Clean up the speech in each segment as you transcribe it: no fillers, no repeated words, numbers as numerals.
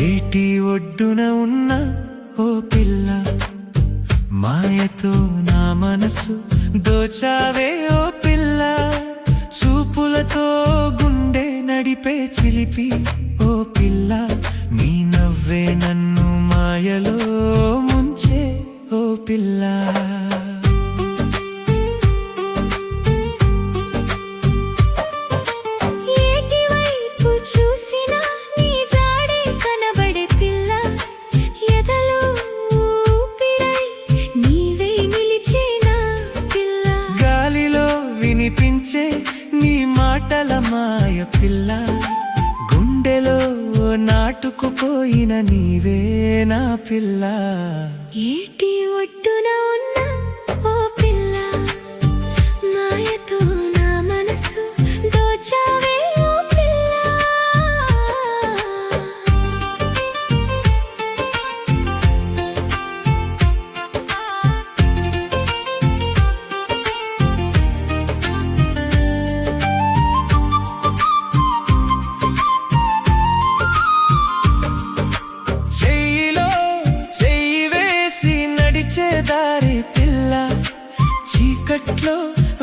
ఏటి ఒడ్డున ఉన్న ఓ పిల్ల, మాయతో నా మనసు దోచావే ఓ పిల్ల. చూపులతో గుండె నడిపే చిలిపి ఓ పిల్ల, నీ నవ్వే నన్ను మాయలో ముంచే ఓ పిల్ల. వినిపించే నీ మాటల మాయ పిల్ల, గుండెలో నాటుకుపోయిన నీవే నా పిల్ల. ఏటి ఒడ్డున ఉన్న ఓ పిల్ల, మాయతో నా మనసు దోచావే ఓ పిల్ల. దారి పిల్ల, చీకట్లో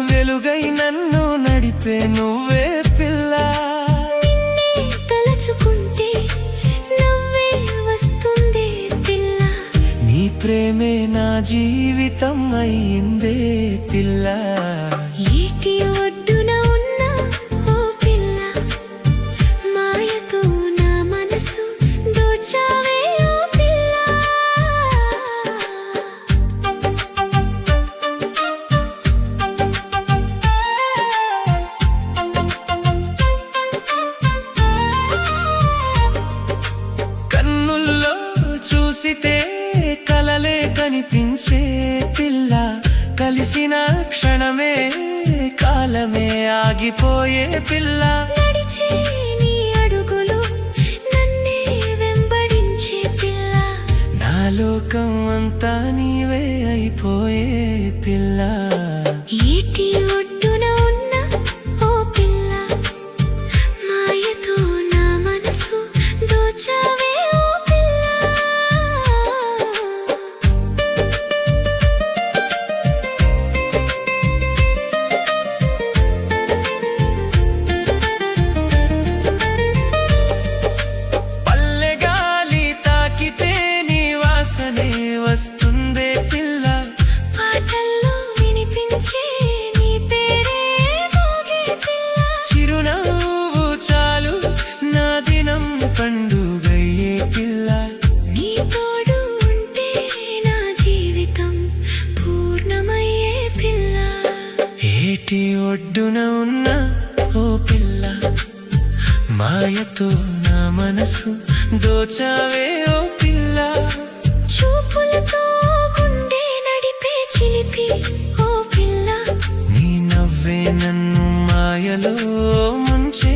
వెలుగై నన్ను నడిపే నువ్వే పిల్ల. నిన్నే తలచుకుంటే నవ్వే వస్తుందే పిల్ల, నీ ప్రేమే నా జీవితం అయిందే పిల్ల. ఏటి ఒడ్డున ఉన్న ఓ పిల్ల, మాయతో నా మనసు దోచావే ఓ పిల్ల. కన్నుల్లో చూసితే కలలే కనిపించే పిల్ల, కలిసిన క్షణమే కాలమే ఆగిపోయే పిల్ల. నడిచే నీ అడుగులు నన్నే వెంబడించే పిల్ల, నా లోకం అంతా నీవే అయిపోయే పిల్ల. ఏటి ఒడ్డున ఉన్న ఓ పిల్ల, మాయతో నా మనసు దోచావే ఓ పిల్ల. పల్లె గాలి తాకితే నీ వాసనే వస్తుందే పిల్ల, పాటల్లో వినిపించే నీ పేరే మోగే పిల్ల. చిరునవ్వు చాలు నా దినం పండుగయ్యే పిల్ల. నీ తోడు ఉంటే నా జీవితం పూర్ణమయ్యే పిల్ల. ఏటి ఒడ్డున ఉన్న ఓ పిల్ల, మాయతో నా మనసు దోచావే ఓ పిల్ల. చూపులతో గుండె నడిపే చిలిపి ఓ పిల్ల, నీ నవ్వే నన్ను మాయలో ముంచే